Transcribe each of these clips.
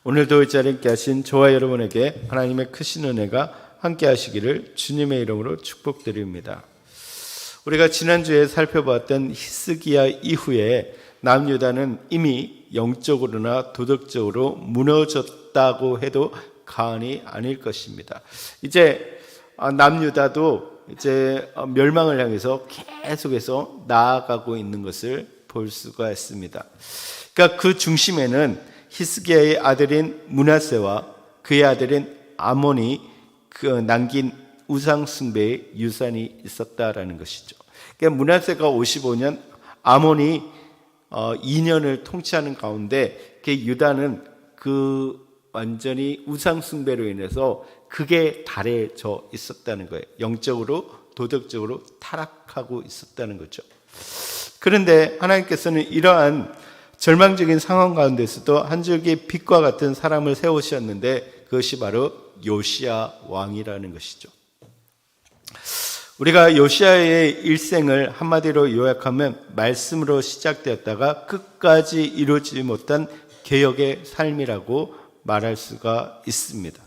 오늘도 이 자리에 함께 하신 저와 여러분에게 하나님의 크신 은혜가 함께 하시기를 주님의 이름으로 축복드립니다. 우리가 지난주에 살펴봤던 히스기야 이후에 남유다는 이미 영적으로나 도덕적으로 무너졌다고 해도 과언이 아닐 것입니다. 이제 남유다도 이제 멸망을 향해서 계속해서 나아가고 있는 것을 볼 수가 있습니다. 그러니까 그 중심에는 히스기야의 아들인 므낫세와 그의 아들인 아몬이 남긴 우상 숭배의 유산이 있었다라는 것이죠. 그러니까 므낫세가 55년, 아몬이 2년을 통치하는 가운데 유다는 완전히 우상 숭배로 인해서 극에 달해져 있었다는 거예요. 영적으로 도덕적으로 타락하고 있었다는 거죠. 그런데 하나님께서는 이러한 절망적인 상황 가운데서도 한 줄기 빛과 같은 사람을 세우셨는데 그것이 바로 요시야 왕이라는 것이죠. 우리가 요시야의 일생을 한마디로 요약하면 말씀으로 시작되었다가 끝까지 이루지 못한 개혁의 삶이라고 말할 수가 있습니다.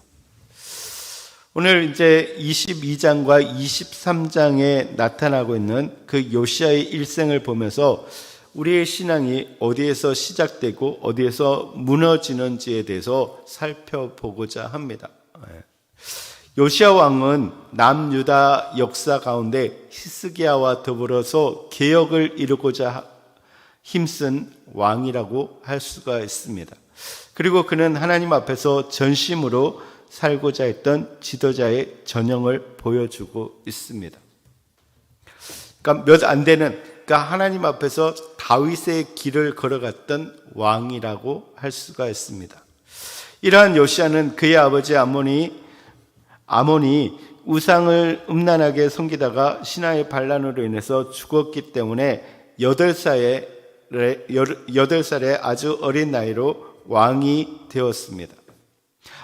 오늘 이제 22장과 23장에 나타나고 있는 그 요시야의 일생을 보면서 우리의 신앙이 어디에서 시작되고 어디에서 무너지는지에 대해서 살펴보고자 합니다. 요시야 왕은 남유다 역사 가운데 히스기야와 더불어서 개혁을 이루고자 힘쓴 왕이라고 할 수가 있습니다. 그리고 그는 하나님 앞에서 전심으로 살고자 했던 지도자의 전형을 보여주고 있습니다. 그러니까 몇 안 되는, 그러니까 하나님 앞에서 다윗의 길을 걸어갔던 왕이라고 할 수가 있습니다. 이러한 요시야는 그의 아버지 아몬이 우상을 음란하게 섬기다가 신하의 반란으로 인해서 죽었기 때문에 8살에 아주 어린 나이로 왕이 되었습니다.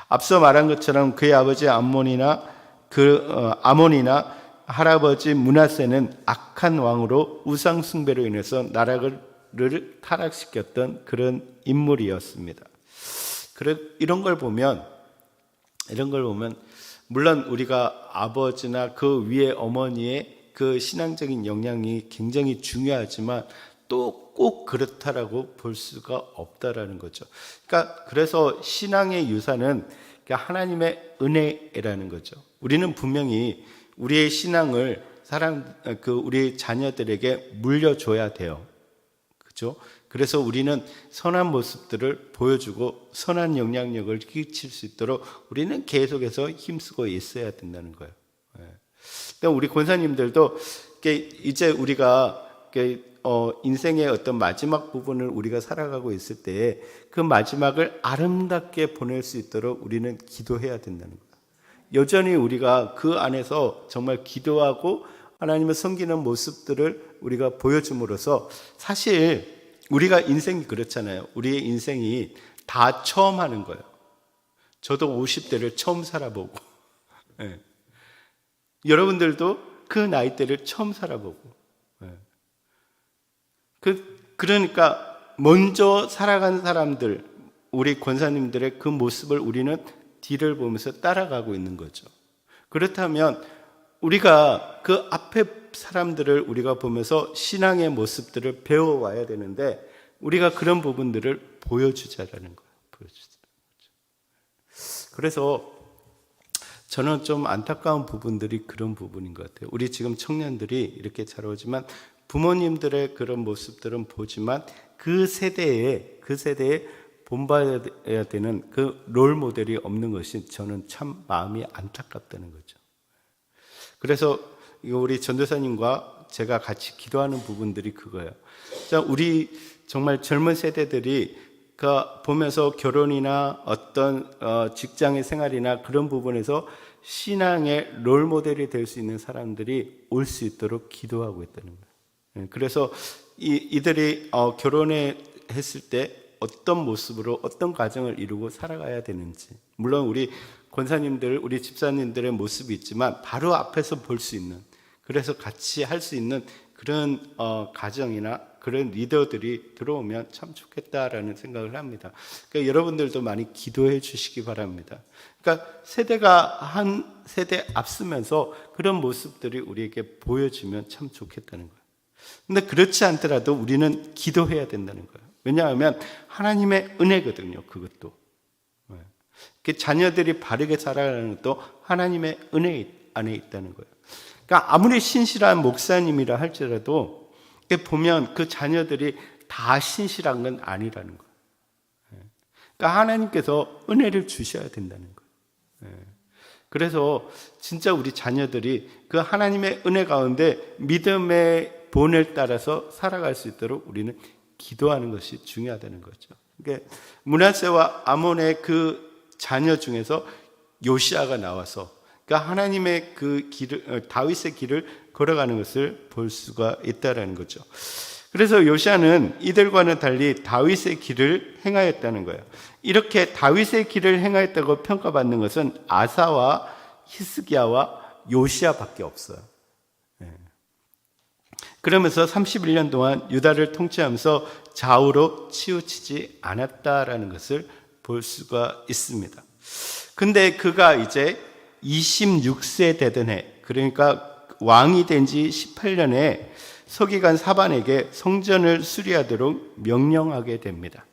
앞서 말한 것처럼 그의 아버지 아몬이나 할아버지 므낫세는 악한 왕으로 우상 숭배로 인해서 나라를 타락시켰던 그런 인물이었습니다. 이런 걸 보면 물론 우리가 아버지나 그 위에 어머니의 그 신앙적인 영향이 굉장히 중요하지만 또 꼭 그렇다라고 볼 수가 없다라는 거죠. 그러니까 그래서 신앙의 유산은 하나님의 은혜라는 거죠. 우리는 분명히 우리의 신앙을 우리 자녀들에게 물려줘야 돼요. 그렇죠? 그래서 우리는 선한 모습들을 보여주고 선한 영향력을 끼칠 수 있도록 우리는 계속해서 힘쓰고 있어야 된다는 거예요. 우리 권사님들도 이제 우리가 인생의 어떤 마지막 부분을 우리가 살아가고 있을 때 그 마지막을 아름답게 보낼 수 있도록 우리는 기도해야 된다는 거예요. 여전히 우리가 그 안에서 정말 기도하고 하나님을 섬기는 모습들을 우리가 보여줌으로써 사실 우리가 인생이 그렇잖아요. 우리의 인생이 다 처음 하는 거예요. 저도 50대를 처음 살아보고 네. 여러분들도 그 나이대를 처음 살아보고 네. 그러니까 먼저 살아간 사람들, 우리 권사님들의 그 모습을 우리는 뒤를 보면서 따라가고 있는 거죠. 그렇다면 우리가 그 앞에 사람들을 우리가 보면서 신앙의 모습들을 배워와야 되는데 우리가 그런 부분들을 보여주자라는 거예요. 그래서 저는 좀 안타까운 부분들이 그런 부분인 것 같아요. 우리 지금 청년들이 이렇게 자라오지만 부모님들의 그런 모습들은 보지만 그 세대에 본받아야 되는 그 롤 모델이 없는 것이 저는 참 마음이 안타깝다는 거죠. 그래서 우리 전도사님과 제가 같이 기도하는 부분들이 그거예요. 우리 정말 젊은 세대들이 보면서 결혼이나 어떤 직장의 생활이나 그런 부분에서 신앙의 롤 모델이 될 수 있는 사람들이 올 수 있도록 기도하고 있다는 거예요. 그래서 이들이 결혼했을 때 어떤 모습으로 어떤 가정을 이루고 살아가야 되는지, 물론 우리 권사님들, 우리 집사님들의 모습이 있지만 바로 앞에서 볼 수 있는, 그래서 같이 할 수 있는 그런 가정이나 그런 리더들이 들어오면 참 좋겠다라는 생각을 합니다. 그러니까 여러분들도 많이 기도해 주시기 바랍니다. 그러니까 세대가 한 세대 앞서면서 그런 모습들이 우리에게 보여지면 참 좋겠다는 거예요. 근데 그렇지 않더라도 우리는 기도해야 된다는 거예요. 왜냐하면 하나님의 은혜거든요, 그것도. 자녀들이 바르게 자라가는 것도 하나님의 은혜 안에 있다는 거예요. 그러니까 아무리 신실한 목사님이라 할지라도 보면 그 자녀들이 다 신실한 건 아니라는 거예요. 그러니까 하나님께서 은혜를 주셔야 된다는 거예요. 그래서 진짜 우리 자녀들이 그 하나님의 은혜 가운데 믿음의 본을 따라서 살아갈 수 있도록 우리는 기도하는 것이 중요하다는 거죠. 그러니까 므낫세와 아몬의 그 자녀 중에서 요시아가 나와서 그러니까 하나님의 그 길을, 다윗의 길을 걸어가는 것을 볼 수가 있다라는 거죠. 그래서 요시아는 이들과는 달리 다윗의 길을 행하였다는 거예요. 이렇게 다윗의 길을 행하였다고 평가받는 것은 아사와 히스기야와 요시아밖에 없어요. 그러면서 31년 동안 유다를 통치하면서 좌우로 치우치지 않았다라는 것을 볼 수가 있습니다. 근데 그가 이제 26세 되던 해, 그러니까 왕이 된 지 18년에 서기관 사반에게 성전을 수리하도록 명령하게 됩니다.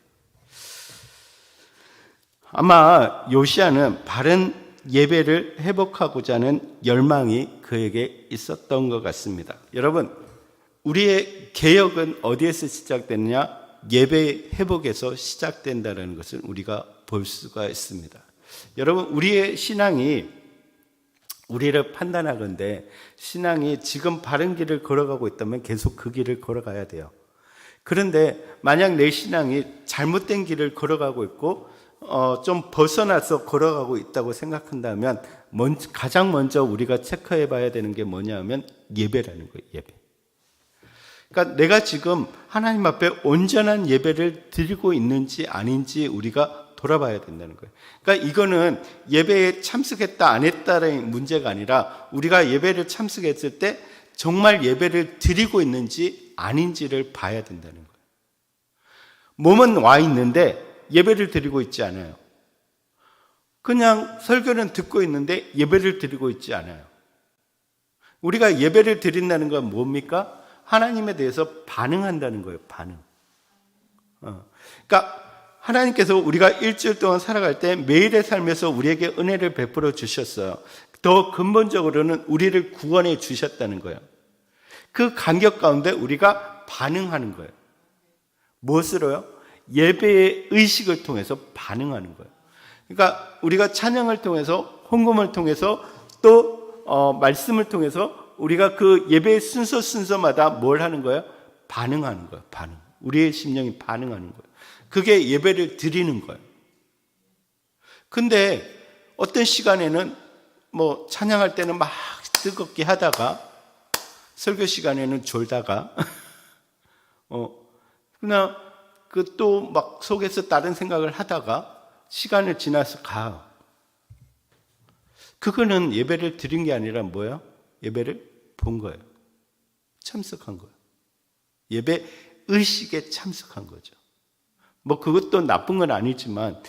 아마 요시아는 바른 예배를 회복하고자 하는 열망이 그에게 있었던 것 같습니다. 여러분, 우리의 개혁은 어디에서 시작되느냐? 예배 회복에서 시작된다는 것을 우리가 볼 수가 있습니다. 여러분, 우리의 신앙이 우리를 판단하건대 신앙이 지금 바른 길을 걸어가고 있다면 계속 그 길을 걸어가야 돼요. 그런데 만약 내 신앙이 잘못된 길을 걸어가고 있고 좀 벗어나서 걸어가고 있다고 생각한다면 가장 먼저 우리가 체크해 봐야 되는 게 뭐냐면 예배라는 거예요. 예배. 그러니까 내가 지금 하나님 앞에 온전한 예배를 드리고 있는지 아닌지 우리가 돌아봐야 된다는 거예요. 그러니까 이거는 예배에 참석했다 안 했다의 문제가 아니라 우리가 예배를 참석했을 때 정말 예배를 드리고 있는지 아닌지를 봐야 된다는 거예요. 몸은 와 있는데 예배를 드리고 있지 않아요. 그냥 설교는 듣고 있는데 예배를 드리고 있지 않아요. 우리가 예배를 드린다는 건 뭡니까? 하나님에 대해서 반응한다는 거예요. 반응. 그러니까 하나님께서 우리가 일주일 동안 살아갈 때 매일의 삶에서 우리에게 은혜를 베풀어 주셨어요. 더 근본적으로는 우리를 구원해 주셨다는 거예요. 그 간격 가운데 우리가 반응하는 거예요. 무엇으로요? 예배의 의식을 통해서 반응하는 거예요. 그러니까 우리가 찬양을 통해서, 헌금을 통해서, 또 말씀을 통해서 우리가 그 예배의 순서마다 뭘 하는 거예요? 반응하는 거예요. 반응. 우리의 심령이 반응하는 거예요. 그게 예배를 드리는 거예요. 근데 어떤 시간에는 뭐 찬양할 때는 막 뜨겁게 하다가 설교 시간에는 졸다가 그냥 그 또 막 속에서 다른 생각을 하다가 시간을 지나서 가. 그거는 예배를 드린 게 아니라 뭐예요? 예배를 본 거예요. 참석한 거예요. 예배 의식에 참석한 거죠. 뭐 그것도 나쁜 건 아니지만,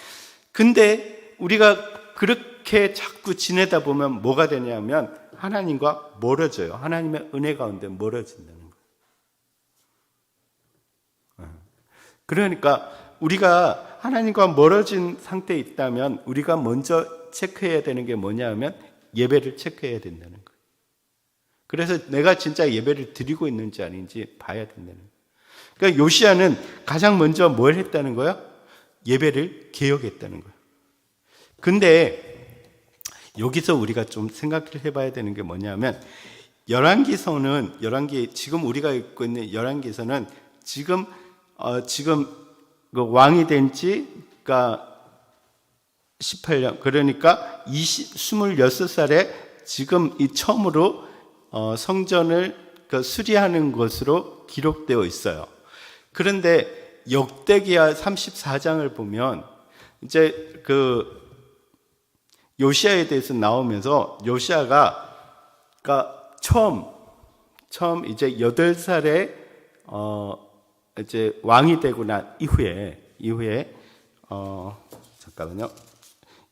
근데 우리가 그렇게 자꾸 지내다 보면 뭐가 되냐면 하나님과 멀어져요. 하나님의 은혜 가운데 멀어진다는 거예요. 그러니까 우리가 하나님과 멀어진 상태에 있다면 우리가 먼저 체크해야 되는 게 뭐냐면 예배를 체크해야 된다는 거예요. 그래서 내가 진짜 예배를 드리고 있는지 아닌지 봐야 된다는 거예요. 그러니까 요시아는 가장 먼저 뭘 했다는 거야? 예배를 개혁했다는 거야. 근데 여기서 우리가 좀 생각을 해봐야 되는 게 뭐냐면 열왕기서는 지금 우리가 읽고 있는 열왕기서는 지금 그 왕이 된 지가 18년, 그러니까 26살에 지금 이 처음으로 성전을 수리하는 것으로 기록되어 있어요. 그런데 역대기야 34장을 보면 이제 그 요시아에 대해서 나오면서 요시아가 처음 이제 8살에 이제 왕이 되고 난 이후에 잠깐만요.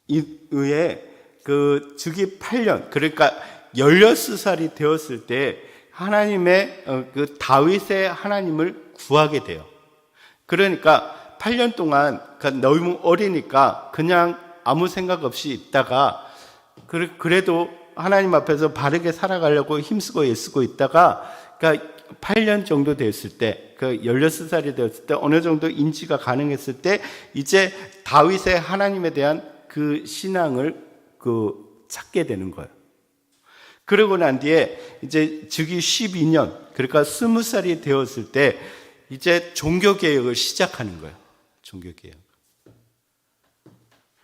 이후에 그 주기 8년, 그러니까 16살이 되었을 때 하나님의 그 다윗의 하나님을 구하게 돼요. 그러니까 8년 동안 너무 어리니까 그냥 아무 생각 없이 있다가 그래도 하나님 앞에서 바르게 살아가려고 힘쓰고 애쓰고 있다가 그러니까 8년 정도 됐을 때, 그 16살이 되었을 때 어느 정도 인지가 가능했을 때 이제 다윗의 하나님에 대한 그 신앙을 찾게 되는 거예요. 그러고 난 뒤에 이제 즉위 12년, 그러니까 20살이 되었을 때 이제 종교개혁을 시작하는 거예요. 종교개혁.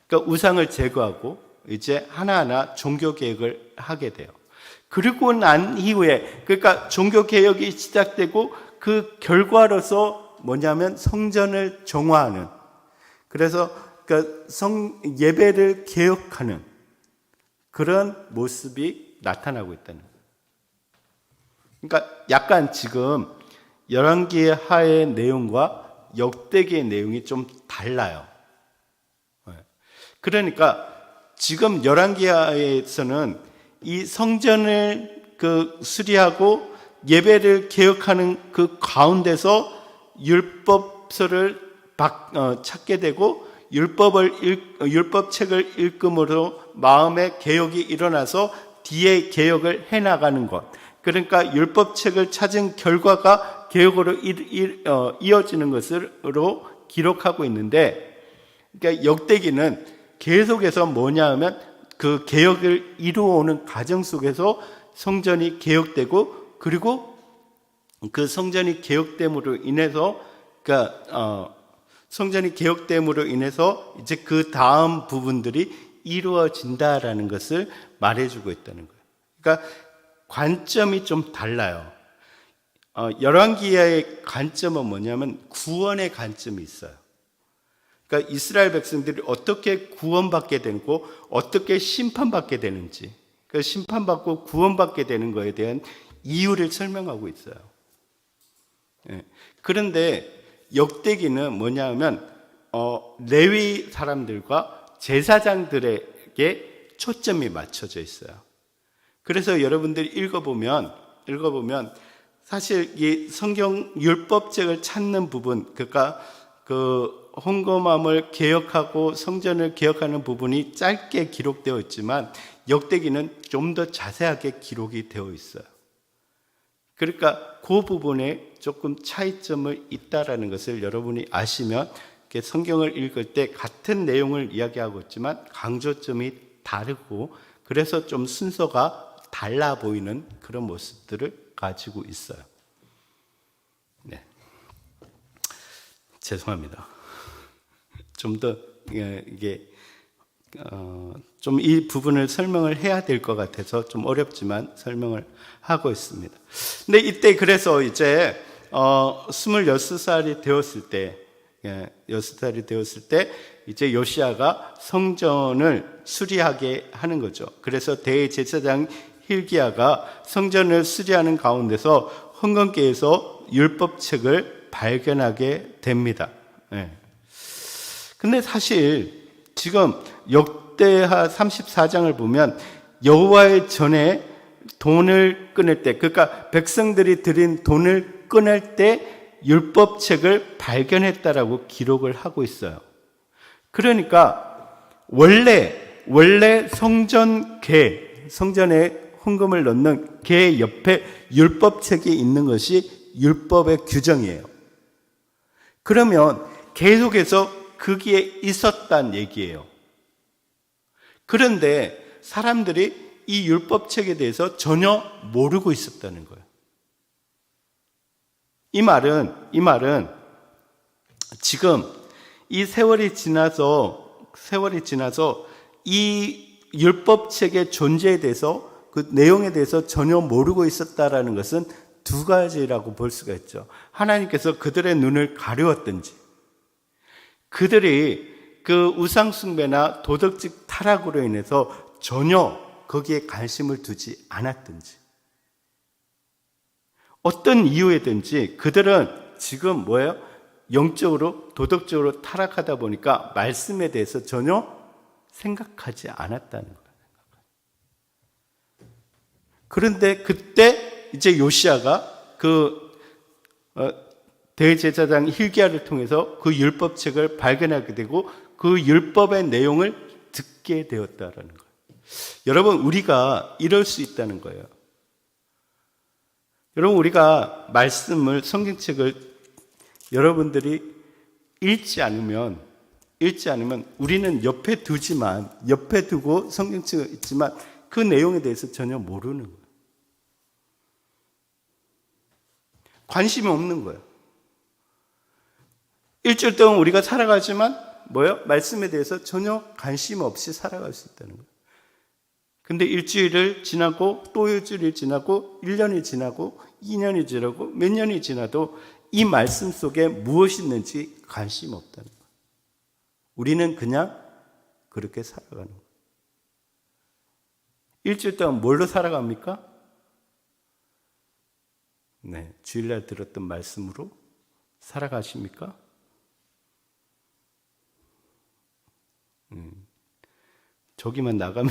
그러니까 우상을 제거하고 이제 하나하나 종교개혁을 하게 돼요. 그리고 난 이후에, 그러니까 종교개혁이 시작되고 그 결과로서 뭐냐면 성전을 정화하는, 그래서 그러니까 예배를 개혁하는 그런 모습이 나타나고 있다는 거예요. 그러니까 약간 지금 열왕기하의 내용과 역대기의 내용이 좀 달라요. 그러니까 지금 열왕기하에서는 이 성전을 수리하고 예배를 개혁하는 그 가운데서 율법서를 찾게 되고 율법책을 읽음으로 마음의 개혁이 일어나서 뒤에 개혁을 해나가는 것. 그러니까 율법책을 찾은 결과가 개혁으로 이어지는 것으로 기록하고 있는데, 그러니까 역대기는 계속해서 뭐냐 하면 그 개혁을 이루어오는 과정 속에서 성전이 개혁되고, 그리고 그 성전이 개혁됨으로 인해서 성전이 개혁됨으로 인해서 이제 그 다음 부분들이 이루어진다라는 것을 말해주고 있다는 거예요. 그러니까 관점이 좀 달라요. 열왕기하의 관점은 뭐냐면 구원의 관점이 있어요. 그러니까 이스라엘 백성들이 어떻게 구원받게 되고 어떻게 심판받게 되는지, 그 심판받고 구원받게 되는 것에 대한 이유를 설명하고 있어요. 그런데 역대기는 뭐냐면 레위 사람들과 제사장들에게 초점이 맞춰져 있어요. 그래서 여러분들이 읽어보면 사실 이 성경 율법책을 찾는 부분, 그러니까 그 헌금함을 개혁하고 성전을 개혁하는 부분이 짧게 기록되어 있지만 역대기는 좀 더 자세하게 기록이 되어 있어요. 그러니까 그 부분에 조금 차이점을 있다라는 것을 여러분이 아시면 성경을 읽을 때 같은 내용을 이야기하고 있지만 강조점이 다르고, 그래서 좀 순서가 달라 보이는 그런 모습들을 가지고 있어요. 네. 죄송합니다. 좀 더 이게 좀 이 부분을 설명을 해야 될 것 같아서 좀 어렵지만 설명을 하고 있습니다. 근데 이때 그래서 이제 26살이 되었을 때, 6살이 되었을 때 이제 요시야가 성전을 수리하게 하는 거죠. 그래서 대제사장 hilki야가 성전을 수리하는 가운데서 헌금기에서 율법책을 발견하게 됩니다. 근데 사실 지금 역대하 34장을 보면 여호와의 전에 돈을 끊을 때, 그러니까 백성들이 드린 돈을 끊을 때 율법책을 발견했다라고 기록을 하고 있어요. 그러니까 원래 성전에 헌금을 넣는 개 옆에 율법책이 있는 것이 율법의 규정이에요. 그러면 계속해서 거기에 있었단 얘기예요. 그런데 사람들이 이 율법책에 대해서 전혀 모르고 있었다는 거예요. 이 말은 지금 이 세월이 지나서 이 율법책의 존재에 대해서, 그 내용에 대해서 전혀 모르고 있었다라는 것은 두 가지라고 볼 수가 있죠. 하나님께서 그들의 눈을 가려웠든지, 그들이 그 우상숭배나 도덕적 타락으로 인해서 전혀 거기에 관심을 두지 않았든지, 어떤 이유에든지 그들은 지금 뭐예요? 영적으로 도덕적으로 타락하다 보니까 말씀에 대해서 전혀 생각하지 않았다는 거예요. 그런데 그때 이제 요시야가 그 대제사장 hil기야를 통해서 그 율법책을 발견하게 되고 그 율법의 내용을 듣게 되었다라는 거예요. 여러분, 우리가 이럴 수 있다는 거예요. 여러분, 우리가 말씀을, 성경책을 여러분들이 읽지 않으면 우리는 옆에 두고 성경책을 읽지만 그 내용에 대해서 전혀 모르는 거예요. 관심이 없는 거예요. 일주일 동안 우리가 살아가지만 뭐예요? 말씀에 대해서 전혀 관심 없이 살아갈 수 있다는 거예요. 근데 일주일을 지나고 또 일주일이 지나고 1년이 지나고 2년이 지나고 몇 년이 지나도 이 말씀 속에 무엇이 있는지 관심 없다는 거예요. 우리는 그냥 그렇게 살아가는 거예요. 일주일 동안 뭘로 살아갑니까? 네, 주일날 들었던 말씀으로 살아가십니까? 저기만 나가면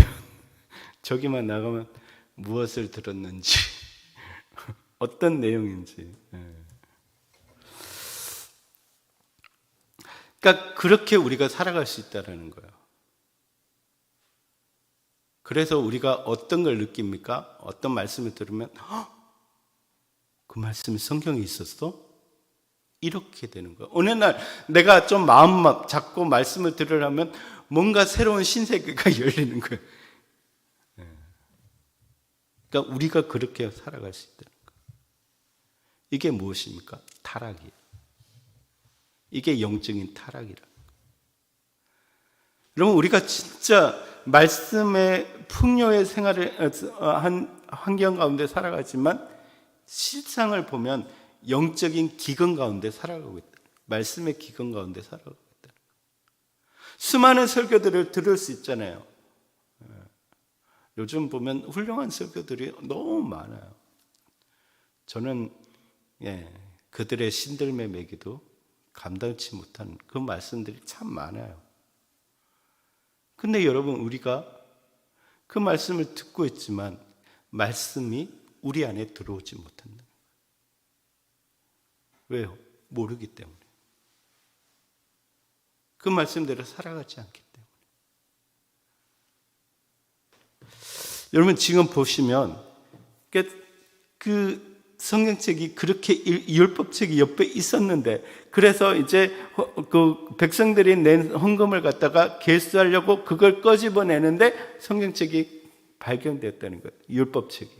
무엇을 들었는지 어떤 내용인지. 그러니까 그렇게 우리가 살아갈 수 있다는 거예요. 그래서 우리가 어떤 걸 느낍니까? 어떤 말씀을 들으면 그 말씀이 성경에 있었어? 이렇게 되는 거예요. 어느 날 내가 좀 마음 잡고 말씀을 들으려면 뭔가 새로운 신세계가 열리는 거예요. 그러니까 우리가 그렇게 살아갈 수 있다는 거예요. 이게 무엇입니까? 타락이에요. 이게 영적인 타락이라는 거예요. 여러분, 우리가 진짜 말씀의 풍요의 생활을 한 환경 가운데 살아가지만 실상을 보면 영적인 기근 가운데 살아가고 있다. 말씀의 기근 가운데 살아가고 있다. 수많은 설교들을 들을 수 있잖아요. 요즘 보면 훌륭한 설교들이 너무 많아요. 저는 그들의 신들매 매기도 감당치 못한 그 말씀들이 참 많아요. 근데 여러분, 우리가 그 말씀을 듣고 있지만 말씀이 우리 안에 들어오지 못한다. 왜요? 모르기 때문에. 그 말씀대로 살아가지 않기 때문에. 여러분, 지금 보시면 그 성경책이 그렇게 율법책이 옆에 있었는데, 그래서 이제 그 백성들이 낸 헌금을 갖다가 개수하려고 그걸 꺼집어내는데 성경책이 발견됐다는 거예요. 율법책이.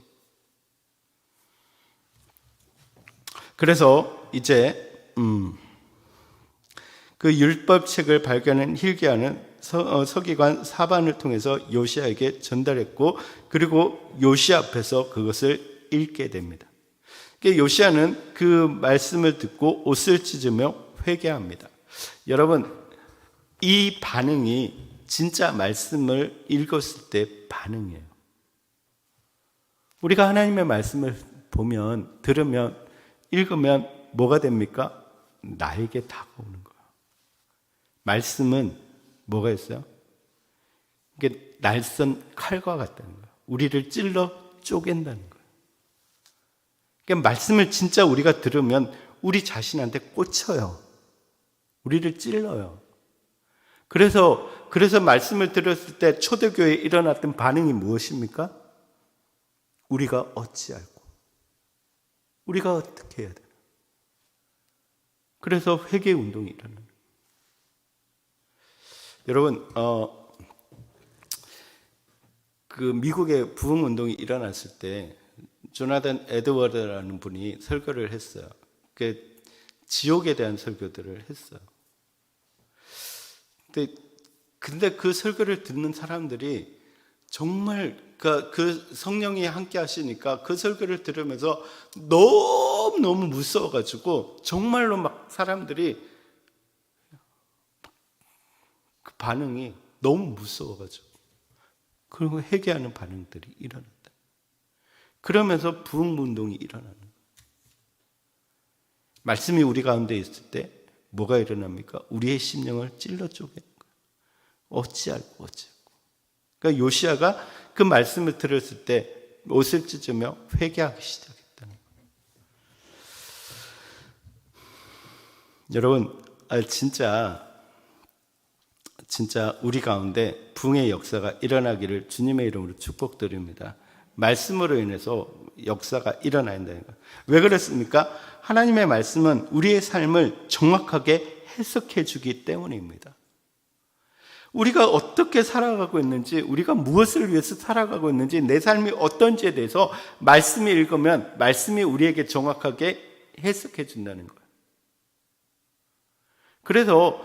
그래서 이제 그 율법책을 발견한 hil기야는 서기관 사반을 통해서 요시야에게 전달했고, 그리고 요시야 앞에서 그것을 읽게 됩니다. 요시야는 그 말씀을 듣고 옷을 찢으며 회개합니다. 여러분, 이 반응이 진짜 말씀을 읽었을 때 반응이에요. 우리가 하나님의 말씀을 보면, 들으면, 읽으면 뭐가 됩니까? 나에게 다가오는 거예요. 말씀은 뭐가 있어요? 이게 날선 칼과 같다는 거예요. 우리를 찔러 쪼갠다는 거예요. 그러니까 말씀을 진짜 우리가 들으면 우리 자신한테 꽂혀요. 우리를 찔러요. 그래서 말씀을 들었을 때 초대교회에 일어났던 반응이 무엇입니까? 우리가 어찌할꼬? 우리가 어떻게 해야 되나? 그래서 회개 운동이 일어나는 거예요. 여러분, 그 미국의 부흥 운동이 일어났을 때 조나단 에드워드라는 분이 설교를 했어요. 그 지옥에 대한 설교들을 했어요. 근데 그 설교를 듣는 사람들이 정말 그 성령이 함께 하시니까 그 설교를 들으면서 너무 무서워가지고 정말로 막 사람들이 그 반응이 너무 무서워가지고 그리고 회개하는 반응들이 일어났다. 그러면서 부흥운동이 일어나는 거예요. 말씀이 우리 가운데 있을 때 뭐가 일어납니까? 우리의 심령을 찔러 쪼개는 거예요. 어찌할꼬. 그러니까 요시야가 그 말씀을 들었을 때 옷을 찢으며 회개하기 시작했다는 거예요. 여러분, 진짜 우리 가운데 부흥의 역사가 일어나기를 주님의 이름으로 축복드립니다. 말씀으로 인해서 역사가 일어나야 된다는 거예요. 왜 그렇습니까? 하나님의 말씀은 우리의 삶을 정확하게 해석해 주기 때문입니다. 우리가 어떻게 살아가고 있는지, 우리가 무엇을 위해서 살아가고 있는지, 내 삶이 어떤지에 대해서 말씀이 읽으면 말씀이 우리에게 정확하게 해석해 준다는 거예요. 그래서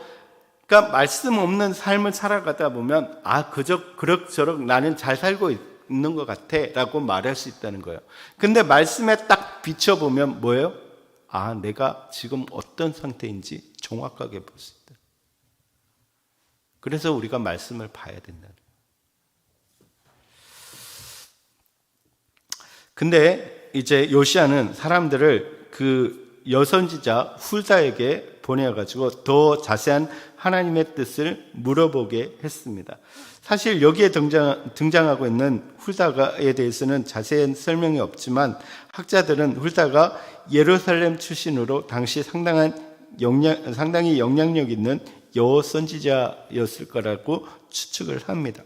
그러니까 말씀 없는 삶을 살아가다 보면 그저 그럭저럭 나는 잘 살고 있는 것 같아 라고 말할 수 있다는 거예요. 근데 말씀에 딱 비춰보면 뭐예요? 내가 지금 어떤 상태인지 정확하게 볼 수 있다. 그래서 우리가 말씀을 봐야 된다는 거예요. 근데 이제 요시야는 사람들을 그 여선지자 훌다에게 보내어가지고 더 자세한 하나님의 뜻을 물어보게 했습니다. 사실 여기에 등장하고 있는 훌다에 대해서는 자세한 설명이 없지만 학자들은 훌다가 예루살렘 출신으로 당시 상당히 영향력 있는 여선지자였을 거라고 추측을 합니다.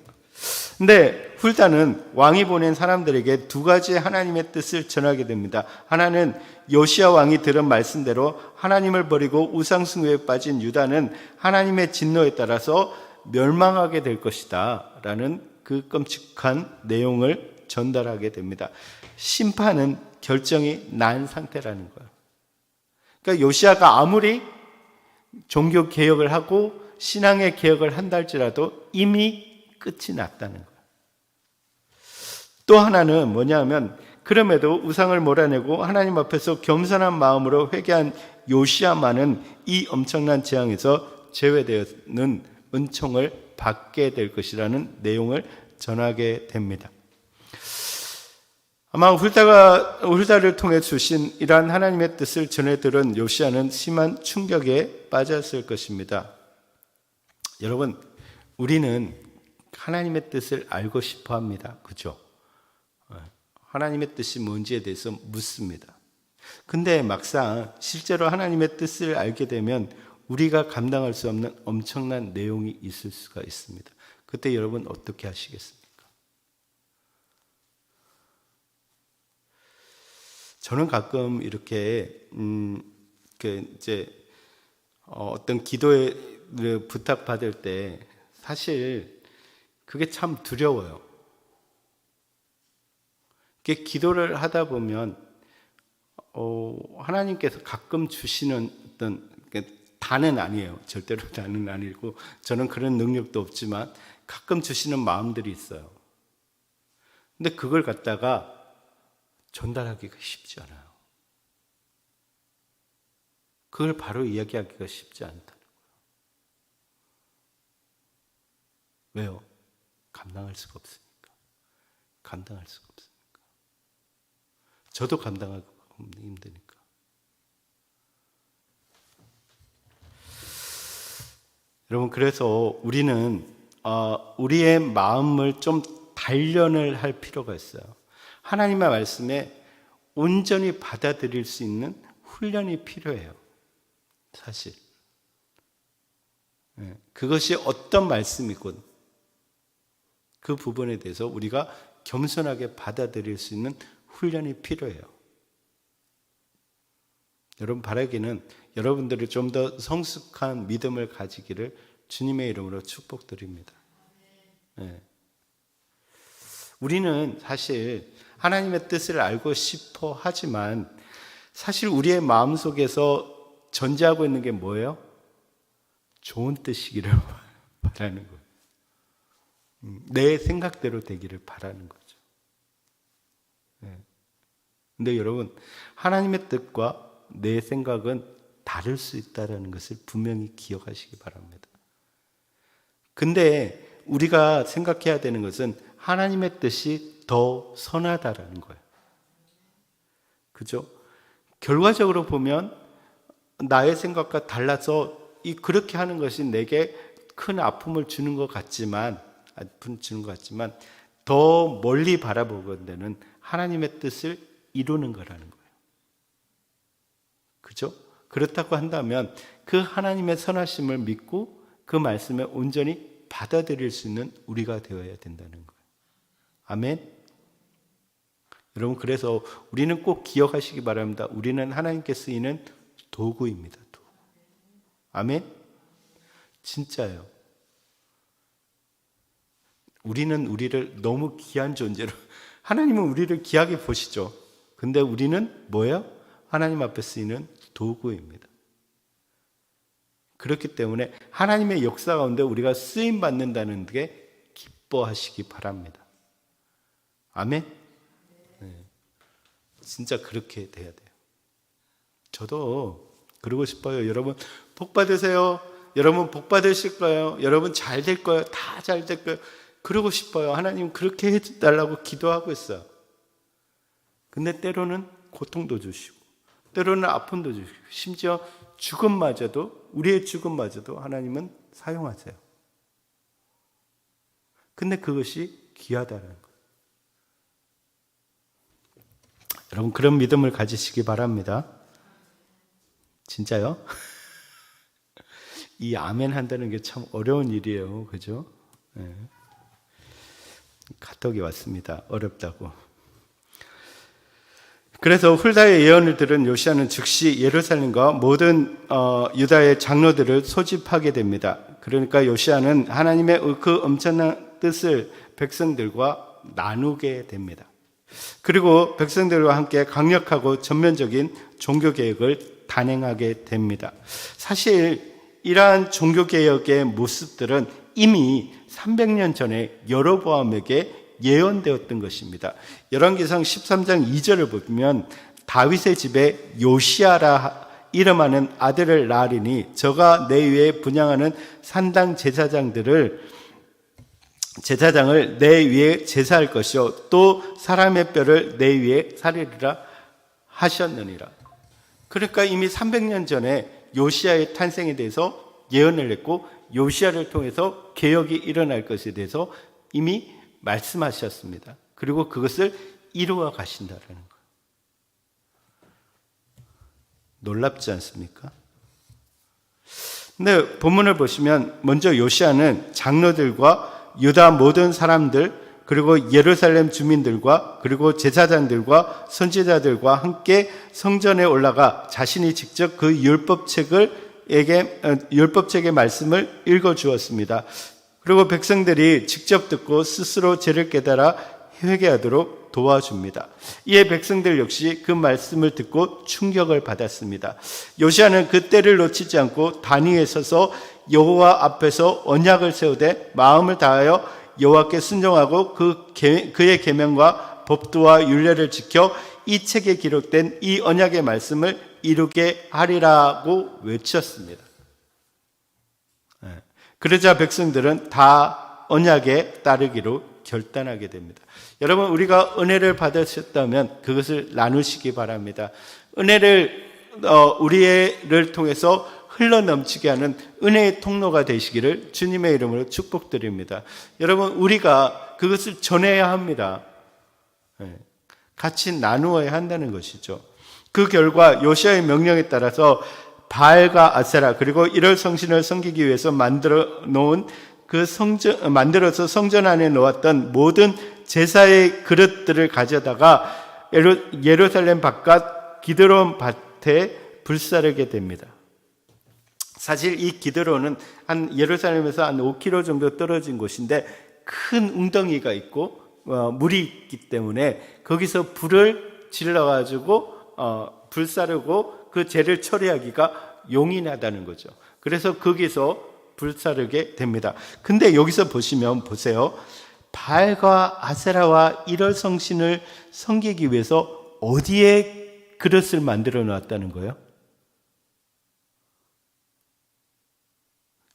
근데 훌다는 왕이 보낸 사람들에게 두 가지 하나님의 뜻을 전하게 됩니다. 하나는 요시야 왕이 들은 말씀대로 하나님을 버리고 우상숭배에 빠진 유다는 하나님의 진노에 따라서 멸망하게 될 것이다 라는 그 끔찍한 내용을 전달하게 됩니다. 심판은 결정이 난 상태라는 거예요. 그러니까 요시야가 아무리 종교 개혁을 하고 신앙의 개혁을 한다 할지라도 이미 끝이 났다는 거예요. 또 하나는 뭐냐면 그럼에도 우상을 몰아내고 하나님 앞에서 겸손한 마음으로 회개한 요시야만은 이 엄청난 재앙에서 제외되는 은총을 받게 될 것이라는 내용을 전하게 됩니다. 아마 훌다를 통해 주신 이러한 하나님의 뜻을 전해 들은 요시야는 심한 충격에 빠졌을 것입니다. 여러분, 우리는 하나님의 뜻을 알고 싶어 합니다. 그죠? 하나님의 뜻이 뭔지에 대해서 묻습니다. 근데 막상 실제로 하나님의 뜻을 알게 되면 우리가 감당할 수 없는 엄청난 내용이 있을 수가 있습니다. 그때 여러분 어떻게 하시겠습니까? 저는 가끔 이렇게 어떤 기도를 부탁받을 때 사실 그게 참 두려워요. 기도를 하다 보면 하나님께서 가끔 주시는 어떤 다는 아니에요. 절대로 다는 아니고 저는 그런 능력도 없지만 가끔 주시는 마음들이 있어요. 근데 그걸 갖다가 전달하기가 쉽지 않아요. 그걸 바로 이야기하기가 쉽지 않다는 거예요. 왜요? 감당할 수가 없으니까. 감당할 수가 없으니까. 저도 감당하기 힘드니까. 여러분, 그래서 우리는 우리의 마음을 좀 단련을 할 필요가 있어요. 하나님의 말씀에 온전히 받아들일 수 있는 훈련이 필요해요. 사실. 그것이 어떤 말씀이건 그 부분에 대해서 우리가 겸손하게 받아들일 수 있는 훈련이 필요해요. 여러분, 바라기는 여러분들이 좀 더 성숙한 믿음을 가지기를 주님의 이름으로 축복드립니다. 우리는 사실 하나님의 뜻을 알고 싶어 하지만 사실 우리의 마음속에서 존재하고 있는 게 뭐예요? 좋은 뜻이기를 바라는 거예요. 내 생각대로 되기를 바라는 거죠. 근데 여러분, 하나님의 뜻과 내 생각은 다를 수 있다는 것을 분명히 기억하시기 바랍니다. 근데 우리가 생각해야 되는 것은 하나님의 뜻이 더 선하다라는 거예요. 그죠? 결과적으로 보면 나의 생각과 달라서 그렇게 하는 것이 내게 큰 아픔을 주는 것 같지만 더 멀리 바라보건대는 하나님의 뜻을 이루는 거라는 거예요. 그죠? 그렇다고 한다면 그 하나님의 선하심을 믿고 그 말씀에 온전히 받아들일 수 있는 우리가 되어야 된다는 거예요. 아멘. 여러분, 그래서 우리는 꼭 기억하시기 바랍니다. 우리는 하나님께 쓰이는 도구입니다. 도구. 아멘. 진짜요. 우리는 우리를 너무 귀한 존재로, 하나님은 우리를 귀하게 보시죠. 근데 우리는 뭐예요? 하나님 앞에 쓰이는 도구입니다. 그렇기 때문에 하나님의 역사 가운데 우리가 쓰임 받는다는 게 기뻐하시기 바랍니다. 아멘. 네. 진짜 그렇게 돼야 돼요. 저도 그러고 싶어요. 여러분 복 받으세요. 여러분 복 받으실 거예요. 여러분 잘 될 거예요. 다 잘 될 거예요. 그러고 싶어요. 하나님 그렇게 해달라고 기도하고 있어요. 근데 때로는 고통도 주시고 때로는 아픔도 주시고 심지어 죽음마저도, 우리의 죽음마저도 하나님은 사용하세요. 근데 그것이 귀하다는 거예요. 여러분 그런 믿음을 가지시기 바랍니다. 진짜요? 이 아멘 한다는 게 참 어려운 일이에요. 그죠? 네. 카톡이 왔습니다. 어렵다고. 그래서 훌다의 예언을 들은 요시야는 즉시 예루살렘과 모든 유다의 장로들을 소집하게 됩니다. 그러니까 요시야는 하나님의 그 엄청난 뜻을 백성들과 나누게 됩니다. 그리고 백성들과 함께 강력하고 전면적인 종교개혁을 단행하게 됩니다. 사실 이러한 종교개혁의 모습들은 이미 300년 전에 여로보암에게 예언되었던 것입니다. 열왕기상 13장 2절을 보면 다윗의 집에 요시야라 이름하는 아들을 낳으리니 저가 내 위에 분향하는 산당 제사장을 내 위에 제사할 것이요 또 사람의 뼈를 내 위에 살리리라 하셨느니라. 그러니까 이미 300년 전에 요시야의 탄생에 대해서 예언을 했고 요시야를 통해서 개혁이 일어날 것에 대해서 이미 말씀하셨습니다. 그리고 그것을 이루어 가신다는 거예요. 놀랍지 않습니까? 근데 본문을 보시면 먼저 요시야는 장로들과 유다 모든 사람들 그리고 예루살렘 주민들과 그리고 제사장들과 선지자들과 함께 성전에 올라가 자신이 직접 그 율법책의 말씀을 읽어 주었습니다. 그리고 백성들이 직접 듣고 스스로 죄를 깨달아 회개하도록 도와줍니다. 이에 백성들 역시 그 말씀을 듣고 충격을 받았습니다. 요시야는 그 때를 놓치지 않고 단위에 서서 여호와 앞에서 언약을 세우되 마음을 다하여 여호와께 순종하고 그의 계명과 법도와 율례를 지켜 이 책에 기록된 이 언약의 말씀을 이루게 하리라고 외쳤습니다. 그러자 백성들은 다 언약에 따르기로 결단하게 됩니다. 여러분 우리가 은혜를 받으셨다면 그것을 나누시기 바랍니다. 은혜를 우리를 통해서 흘러넘치게 하는 은혜의 통로가 되시기를 주님의 이름으로 축복드립니다. 여러분 우리가 그것을 전해야 합니다. 같이 나누어야 한다는 것이죠. 그 결과 요시야의 명령에 따라서 바알과 아세라 그리고 이럴 성신을 섬기기 위해서 만들어서 성전 안에 놓았던 모든 제사의 그릇들을 가져다가 예루살렘 바깥 기드론 밭에 불사르게 됩니다. 사실 이 기드론은 예루살렘에서 한 5km 정도 떨어진 곳인데 큰 웅덩이가 있고 물이 있기 때문에 거기서 불을 질러가지고 불사르고 그 죄를 처리하기가 용이하다는 거죠. 그래서 거기서 불사르게 됩니다. 근데 여기서 보세요. 바알과 아세라와 이럴 성신을 섬기기 위해서 어디에 그릇을 만들어 놨다는 거예요?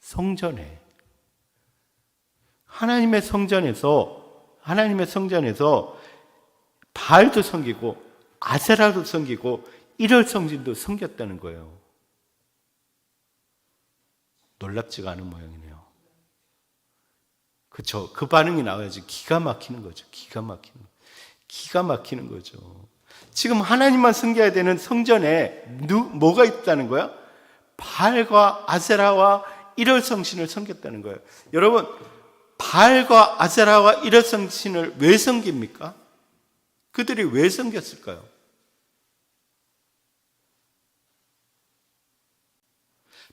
성전에. 하나님의 성전에서 바알도 섬기고 아세라도 섬기고 이럴 성신도 섬겼다는 거예요. 놀랍지가 않은 모양이네요. 그렇죠. 그 반응이 나와야지. 기가 막히는 거죠. 기가 막히는 거죠. 지금 하나님만 섬겨야 되는 성전에 뭐가 있다는 거야? 바알과 아세라와 일월성신을 섬겼다는 거예요. 여러분, 바알과 아세라와 일월성신을 왜 섬깁니까? 그들이 왜 섬겼을까요?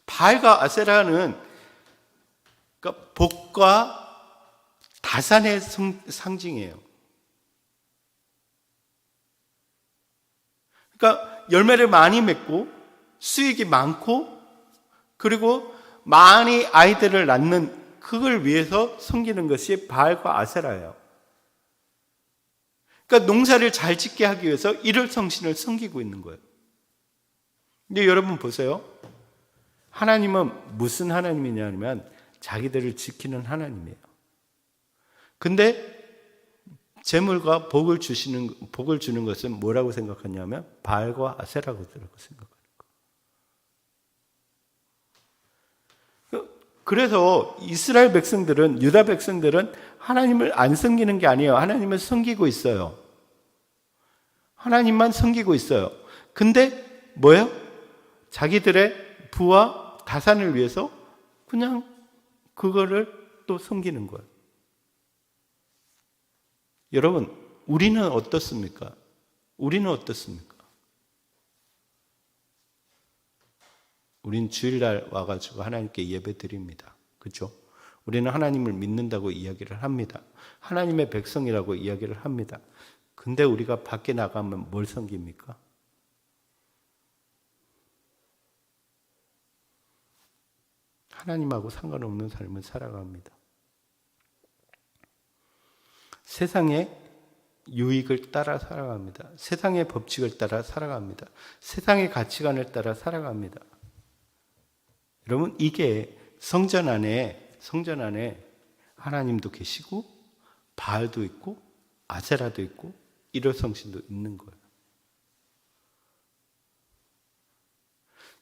바알과 아세라는 그러니까 복과 다산의 상징이에요. 그러니까 열매를 많이 맺고 수익이 많고 그리고 많이 아이들을 낳는 그걸 위해서 섬기는 것이 바알과 아세라예요. 그러니까 농사를 잘 짓게 하기 위해서 일월성신을 섬기고 있는 거예요. 근데 여러분 보세요. 하나님은 무슨 하나님이냐면 자기들을 지키는 하나님이에요. 근데 재물과 복을 주는 것은 뭐라고 생각하냐면 바알과 아세라라고 생각하는 거예요. 그래서 이스라엘 백성들은, 유다 백성들은 하나님을 안 섬기는 게 아니에요. 하나님을 섬기고 있어요. 하나님만 섬기고 있어요. 근데 뭐예요? 자기들의 부와 다산을 위해서 그냥 그거를 또 섬기는 거예요. 여러분, 우리는 어떻습니까? 우린 주일날 와가지고 하나님께 예배 드립니다. 그렇죠? 우리는 하나님을 믿는다고 이야기를 합니다. 하나님의 백성이라고 이야기를 합니다. 근데 우리가 밖에 나가면 뭘 섬깁니까? 하나님하고 상관없는 삶을 살아갑니다. 세상의 유익을 따라 살아갑니다. 세상의 법칙을 따라 살아갑니다. 세상의 가치관을 따라 살아갑니다. 여러분, 이게 성전 안에 하나님도 계시고 바알도 있고 아세라도 있고 일월성신도 있는 거예요.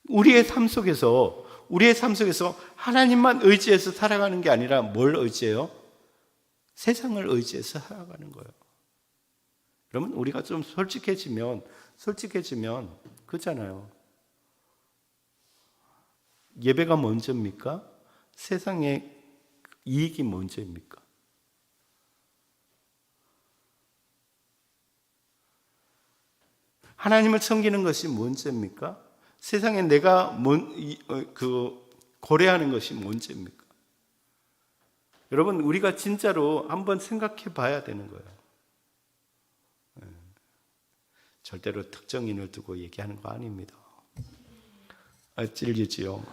우리의 삶 속에서 하나님만 의지해서 살아가는 게 아니라 뭘 의지해요? 세상을 의지해서 살아가는 거예요. 여러분, 우리가 좀 솔직해지면 그렇잖아요. 예배가 먼저입니까? 세상의 이익이 먼저입니까? 하나님을 섬기는 것이 먼저입니까? 세상에 내가 고려하는 것이 먼저입니까? 여러분, 우리가 진짜로 한번 생각해 봐야 되는 거예요. 절대로 특정인을 두고 얘기하는 거 아닙니다. 찔리지요.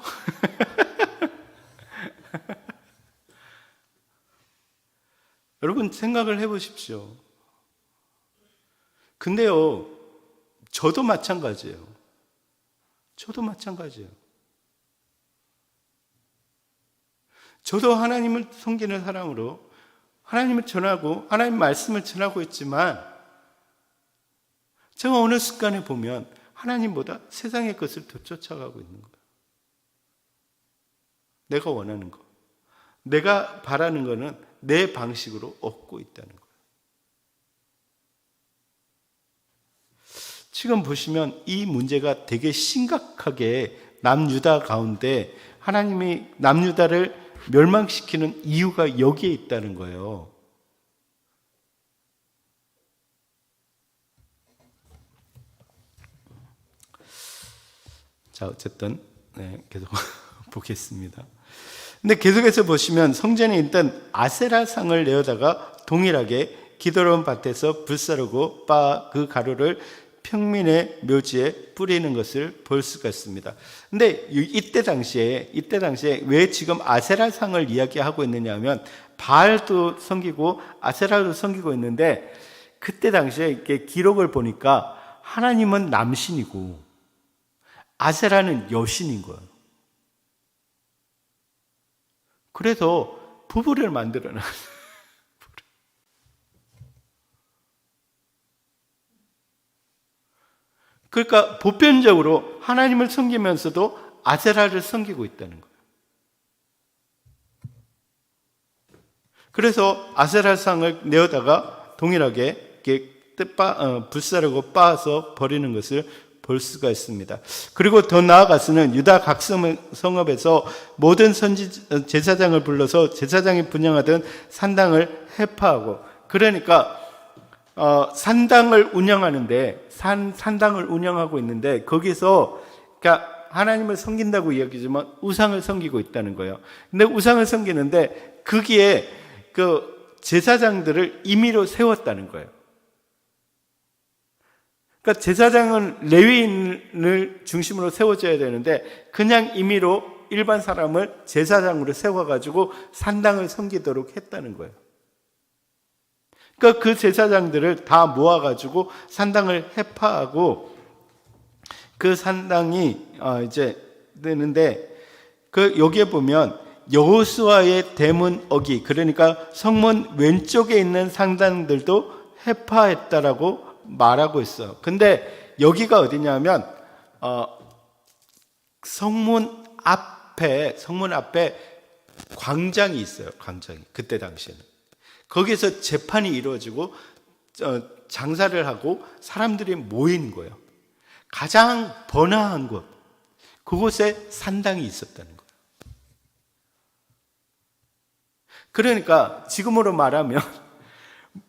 여러분, 생각을 해 보십시오. 근데요, 저도 마찬가지예요. 저도 하나님을 섬기는 사람으로 하나님을 전하고 하나님 말씀을 전하고 있지만 제가 어느 순간에 보면 하나님보다 세상의 것을 더 쫓아가고 있는 거예요. 내가 원하는 거, 내가 바라는 거는 내 방식으로 얻고 있다는 거예요. 지금 보시면 이 문제가 되게 심각하게 남유다 가운데 하나님이 남유다를 멸망시키는 이유가 여기에 있다는 거예요. 자, 어쨌든 계속 보겠습니다. 근데 계속해서 보시면 성전에 일단 아세라상을 내어다가 동일하게 기드론 밭에서 불사르고 그 가루를 평민의 묘지에 뿌리는 것을 볼 수가 있습니다. 근데 이때 당시에 왜 지금 아세라상을 이야기하고 있느냐 하면 바알도 섬기고 아세라도 섬기고 있는데 그때 당시에 이렇게 기록을 보니까 하나님은 남신이고 아세라는 여신인 거예요. 그래서 부부를 만들어 놨어요. 그러니까 보편적으로 하나님을 섬기면서도 아세라를 섬기고 있다는 거예요. 그래서 아세라상을 내어다가 동일하게 이렇게 불사르고 빻아서 버리는 것을 볼 수가 있습니다. 그리고 더 나아가서는 유다 각 성읍에서 모든 제사장을 불러서 제사장이 분양하던 산당을 해파하고, 그러니까 산당을 운영하는데 산당을 운영하고 있는데 거기서 그러니까 하나님을 섬긴다고 이야기지만 우상을 섬기고 있다는 거예요. 근데 우상을 섬기는데 거기에 그 제사장들을 임의로 세웠다는 거예요. 그러니까 제사장은 레위인을 중심으로 세워져야 되는데 그냥 임의로 일반 사람을 제사장으로 세워가지고 산당을 섬기도록 했다는 거예요. 그러니까 그 제사장들을 다 모아가지고 산당을 해파하고, 그 산당이 이제 되는데 그 여기에 보면 여호수아의 대문 어기, 그러니까 성문 왼쪽에 있는 산당들도 해파했다라고 말하고 있어요. 근데 여기가 어디냐면 성문 앞에 광장이 있어요. 광장이 그때 당시에는 거기서 재판이 이루어지고 장사를 하고 사람들이 모인 거예요. 가장 번화한 곳, 그곳에 산당이 있었다는 거예요. 그러니까 지금으로 말하면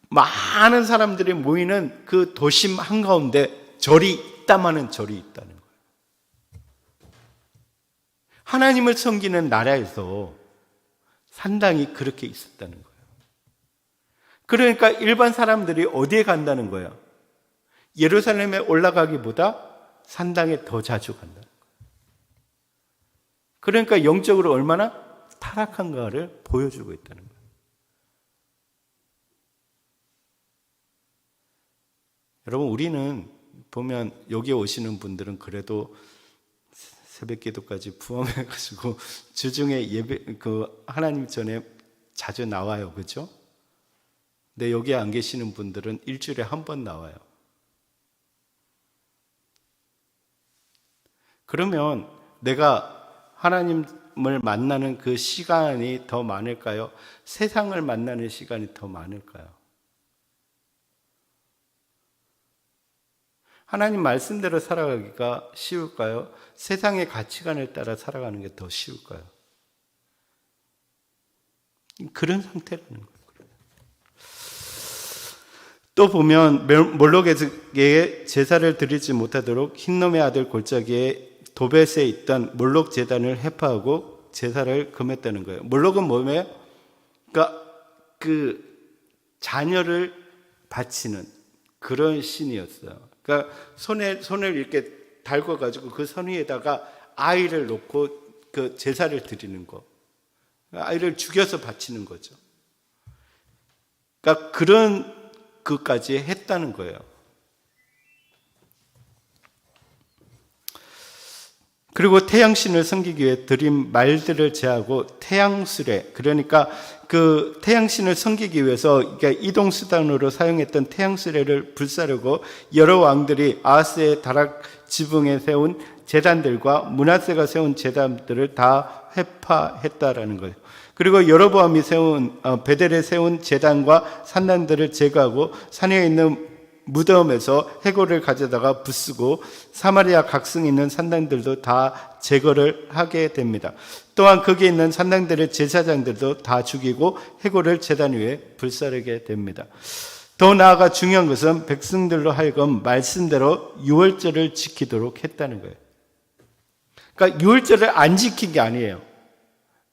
많은 사람들이 모이는 그 도심 한가운데 절이 있다마는 절이 있다는 거예요. 하나님을 섬기는 나라에서 산당이 그렇게 있었다는 거예요. 그러니까 일반 사람들이 어디에 간다는 거예요? 예루살렘에 올라가기보다 산당에 더 자주 간다는 거예요. 그러니까 영적으로 얼마나 타락한가를 보여주고 있다는 거예요. 여러분, 우리는 보면 여기 오시는 분들은 그래도 새벽 기도까지 부험해가지고 주중에 예배, 하나님 전에 자주 나와요. 그죠? 근데 여기 안 계시는 분들은 일주일에 한 번 나와요. 그러면 내가 하나님을 만나는 그 시간이 더 많을까요? 세상을 만나는 시간이 더 많을까요? 하나님 말씀대로 살아가기가 쉬울까요? 세상의 가치관을 따라 살아가는 게 더 쉬울까요? 그런 상태라는 거예요. 또 보면 몰록에게 제사를 드리지 못하도록 흰놈의 아들 골짜기에 도벳에 있던 몰록 제단을 해파하고 제사를 금했다는 거예요. 몰록은 뭐예요? 그러니까 그 자녀를 바치는 그런 신이었어요. 그러니까 손을 이렇게 달궈가지고 그 선 위에다가 아이를 놓고 그 제사를 드리는 거, 아이를 죽여서 바치는 거죠. 그러니까 그런 것까지 했다는 거예요. 그리고 태양신을 섬기기 위해 드린 말들을 제하고 태양수레, 그러니까 그 태양신을 섬기기 위해서 그러니까 이동수단으로 사용했던 태양수레를 불사르고 여러 왕들이 아하스의 다락 지붕에 세운 제단들과 므낫세가 세운 제단들을 다 회파했다라는 거예요. 그리고 여로보암이 세운 베델에 세운 제단과 산당들을 제거하고 산에 있는 무덤에서 해골을 가져다가 부수고 사마리아 각성에 있는 산당들도 다 제거를 하게 됩니다. 또한 거기에 있는 산당들의 제사장들도 다 죽이고 해골을 제단 위에 불사르게 됩니다. 더 나아가 중요한 것은 백성들로 하여금 말씀대로 유월절을 지키도록 했다는 거예요. 그러니까 유월절을 안 지킨 게 아니에요.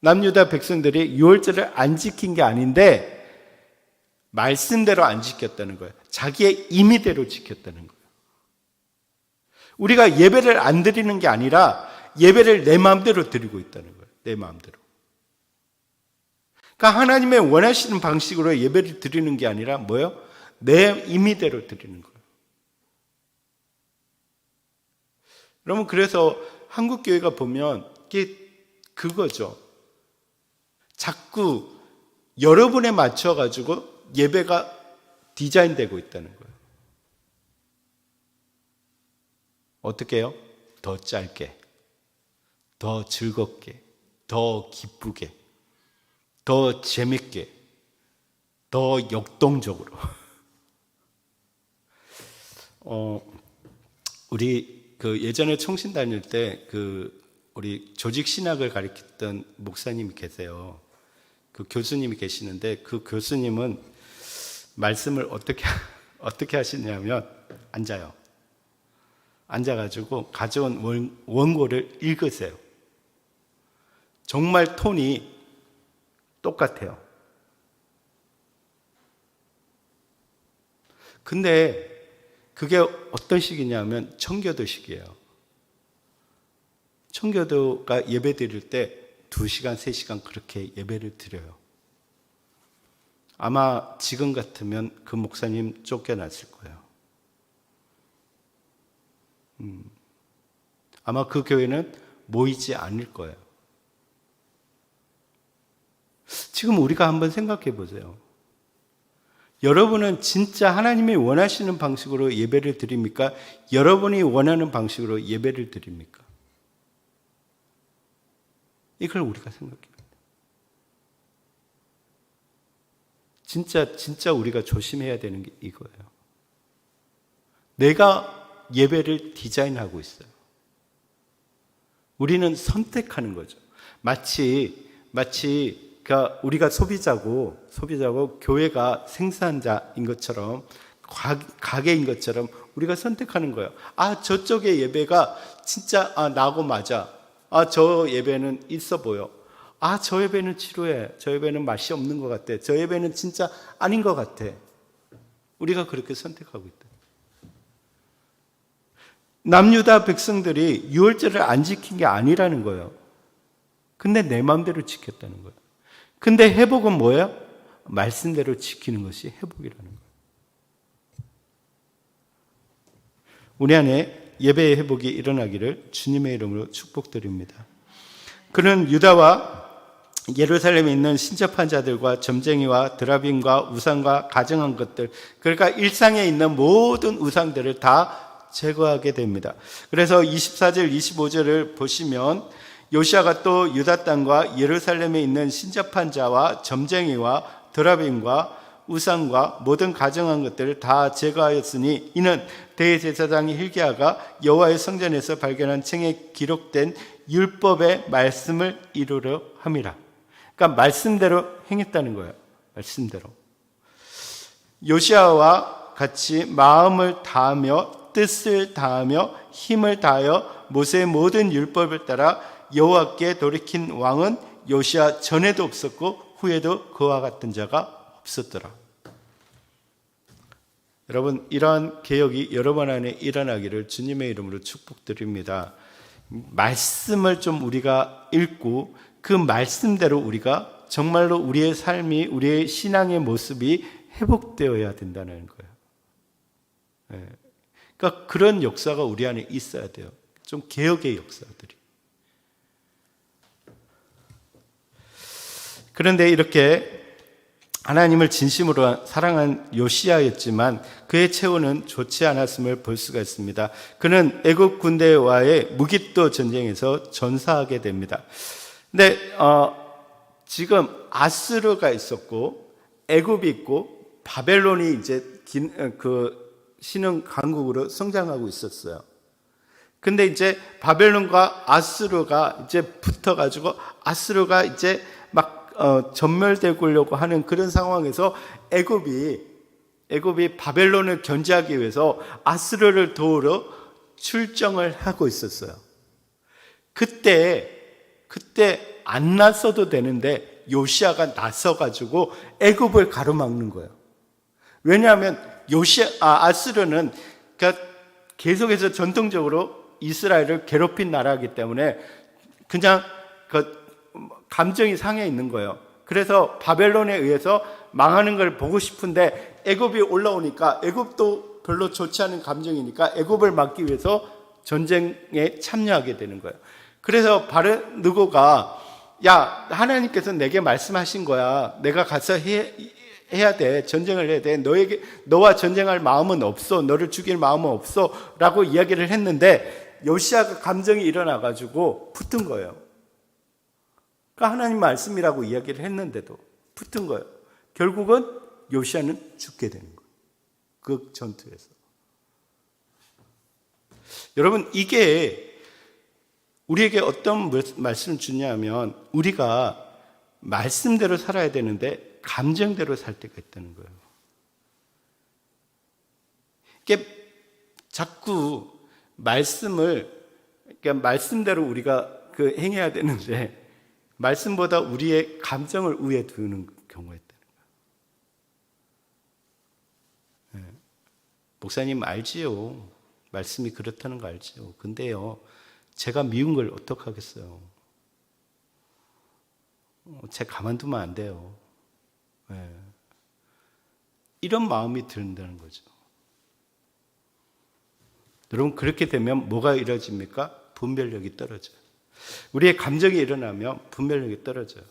남유다 백성들이 유월절을 안 지킨 게 아닌데 말씀대로 안 지켰다는 거예요. 자기의 임의대로 지켰다는 거예요. 우리가 예배를 안 드리는 게 아니라 예배를 내 마음대로 드리고 있다는 거예요. 내 마음대로. 그러니까 하나님의 원하시는 방식으로 예배를 드리는 게 아니라 뭐예요? 내 임의대로 드리는 거예요. 여러분, 그래서 한국 교회가 보면 이게 그거죠. 자꾸 여러분에 맞춰가지고 예배가 디자인되고 있다는 거예요. 어떻게 해요? 더 짧게, 더 즐겁게, 더 기쁘게, 더 재밌게, 더 역동적으로. 우리 그 예전에 총신 다닐 때 우리 조직 신학을 가르쳤던 목사님이 계세요. 그 교수님이 계시는데 그 교수님은 말씀을 어떻게 하시냐면 앉아요. 앉아가지고 가져온 원고를 읽으세요. 정말 톤이 똑같아요. 근데 그게 어떤 식이냐면 청교도식이에요. 청교도가 예배 드릴 때 2시간, 3시간 그렇게 예배를 드려요. 아마 지금 같으면 그 목사님 쫓겨났을 거예요. 아마 그 교회는 모이지 않을 거예요. 지금 우리가 한번 생각해 보세요. 여러분은 진짜 하나님이 원하시는 방식으로 예배를 드립니까? 여러분이 원하는 방식으로 예배를 드립니까? 이걸 우리가 생각해야 돼요. 진짜 우리가 조심해야 되는 게 이거예요. 내가 예배를 디자인하고 있어요. 우리는 선택하는 거죠. 마치 우리가 소비자고 교회가 생산자인 것처럼 가게인 것처럼 우리가 선택하는 거예요. 저쪽의 예배가 진짜 나하고 맞아. 저 예배는 있어 보여. 저 예배는 지루해. 저 예배는 맛이 없는 것 같아. 저 예배는 진짜 아닌 것 같아. 우리가 그렇게 선택하고 있다. 남유다 백성들이 유월절을 안 지킨 게 아니라는 거예요. 근데 내 마음대로 지켰다는 거예요. 근데 회복은 뭐예요? 말씀대로 지키는 것이 회복이라는 거예요. 우리 안에 예배의 회복이 일어나기를 주님의 이름으로 축복드립니다. 그는 유다와 예루살렘에 있는 신접한 자들과 점쟁이와 드라빔과 우상과 가증한 것들, 그러니까 일상에 있는 모든 우상들을 다 제거하게 됩니다. 그래서 24절, 25절을 보시면 요시아가 또 유다 땅과 예루살렘에 있는 신접한 자와 점쟁이와 드라빔과 우상과 모든 가증한 것들을 다 제거하였으니 이는 대제사장이 hilki야가 여호와의 성전에서 발견한 책에 기록된 율법의 말씀을 이루려 함이라. 그러니까 말씀대로 행했다는 거예요. 말씀대로. 요시아와 같이 마음을 다하며 뜻을 다하며 힘을 다하여 모세의 모든 율법을 따라 여호와께 돌이킨 왕은 요시아 전에도 없었고 후에도 그와 같은 자가 없었더라. 여러분, 이러한 개혁이 여러분 안에 일어나기를 주님의 이름으로 축복드립니다. 말씀을 좀 우리가 읽고 그 말씀대로 우리가 정말로 우리의 삶이, 우리의 신앙의 모습이 회복되어야 된다는 거예요. 그러니까 그런 역사가 우리 안에 있어야 돼요. 좀 개혁의 역사들이. 그런데 이렇게 하나님을 진심으로 사랑한 요시야였지만 그의 최후는 좋지 않았음을 볼 수가 있습니다. 그는 애굽 군대와의 무기또 전쟁에서 전사하게 됩니다. 근데 지금 아스르가 있었고 애굽이 있고 바벨론이 이제 신흥 강국으로 성장하고 있었어요. 근데 이제 바벨론과 아스르가 이제 붙어가지고 아스르가 이제 막 전멸되려고 하는 그런 상황에서 애굽이 바벨론을 견제하기 위해서 아스르를 도우러 출정을 하고 있었어요. 그때 안 나서도 되는데 요시아가 나서가지고 애굽을 가로막는 거예요. 왜냐하면 아스르는 그러니까 계속해서 전통적으로 이스라엘을 괴롭힌 나라이기 때문에 그냥 감정이 상해 있는 거예요. 그래서 바벨론에 의해서 망하는 걸 보고 싶은데 애굽이 올라오니까 애굽도 별로 좋지 않은 감정이니까 애굽을 막기 위해서 전쟁에 참여하게 되는 거예요. 그래서 바르느고가 야, 하나님께서 내게 말씀하신 거야. 내가 가서 해야 돼. 전쟁을 해야 돼. 너와 전쟁할 마음은 없어. 너를 죽일 마음은 없어. 라고 이야기를 했는데 요시아가 감정이 일어나가지고 붙은 거예요. 그러니까 하나님 말씀이라고 이야기를 했는데도 붙은 거예요. 결국은 요시아는 죽게 되는 거예요. 그 전투에서. 여러분, 이게 우리에게 어떤 말씀을 주냐면 우리가 말씀대로 살아야 되는데 감정대로 살 때가 있다는 거예요. 이게 자꾸 그러니까 말씀대로 우리가 행해야 되는데 말씀보다 우리의 감정을 우위에 두는 경우가 있다는 거예요. 네. 목사님 알지요. 말씀이 그렇다는 거 알지요. 근데요, 제가 미운 걸 어떡하겠어요. 제가 가만두면 안 돼요. 네. 이런 마음이 든다는 거죠. 여러분, 그렇게 되면 뭐가 이루어집니까? 분별력이 떨어져요. 우리의 감정이 일어나면 분별력이 떨어져요.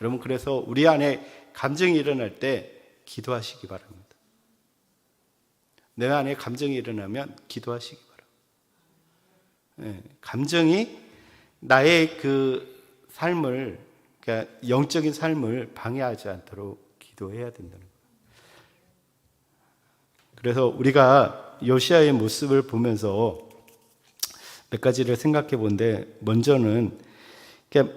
여러분, 그래서 우리 안에 감정이 일어날 때 기도하시기 바랍니다. 내 안에 감정이 일어나면 기도하시기 바랍니다. 네, 감정이 나의 그 삶을, 그러니까 영적인 삶을 방해하지 않도록 기도해야 된다는 거예요. 그래서 우리가 요시아의 모습을 보면서 몇 가지를 생각해 본데, 먼저는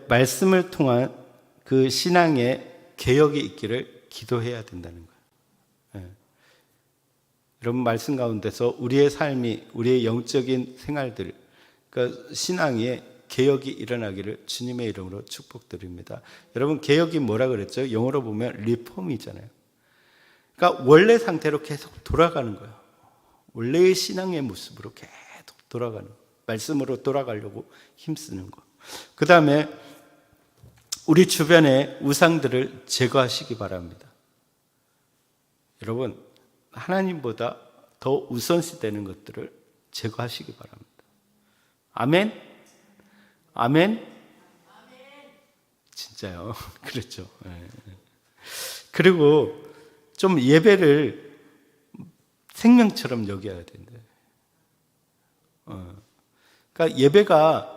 말씀을 통한 그 신앙의 개혁이 있기를 기도해야 된다는 거예요. 예. 여러분, 말씀 가운데서 우리의 삶이, 우리의 영적인 생활들, 그러니까 신앙의 개혁이 일어나기를 주님의 이름으로 축복드립니다. 여러분, 개혁이 뭐라 그랬죠? 영어로 보면 리폼이잖아요. 그러니까 원래 상태로 계속 돌아가는 거예요. 원래의 신앙의 모습으로 계속 돌아가는 거예요. 말씀으로 돌아가려고 힘쓰는 거. 그 다음에 우리 주변의 우상들을 제거하시기 바랍니다. 여러분, 하나님보다 더 우선시되는 것들을 제거하시기 바랍니다. 아멘? 아멘? 진짜요. 그렇죠. 그리고 좀 예배를 생명처럼 여겨야 된다. 그러니까 예배가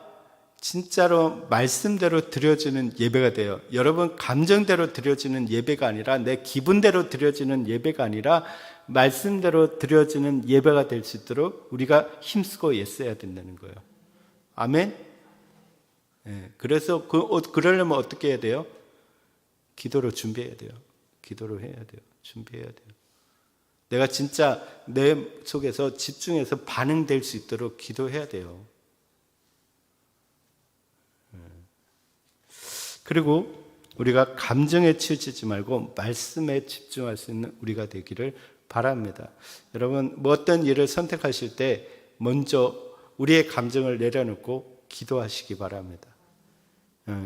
진짜로 말씀대로 드려지는 예배가 돼요. 여러분, 감정대로 드려지는 예배가 아니라, 내 기분대로 드려지는 예배가 아니라 말씀대로 드려지는 예배가 될 수 있도록 우리가 힘쓰고 애써야 된다는 거예요. 아멘? 네, 그래서 그러려면 어떻게 해야 돼요? 기도로 준비해야 돼요. 기도로 해야 돼요. 준비해야 돼요. 내가 진짜 내 속에서 집중해서 반응될 수 있도록 기도해야 돼요. 그리고 우리가 감정에 치우치지 말고 말씀에 집중할 수 있는 우리가 되기를 바랍니다. 여러분, 어떤 일을 선택하실 때 먼저 우리의 감정을 내려놓고 기도하시기 바랍니다.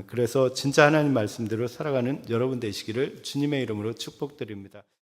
그래서 진짜 하나님 말씀대로 살아가는 여러분 되시기를 주님의 이름으로 축복드립니다.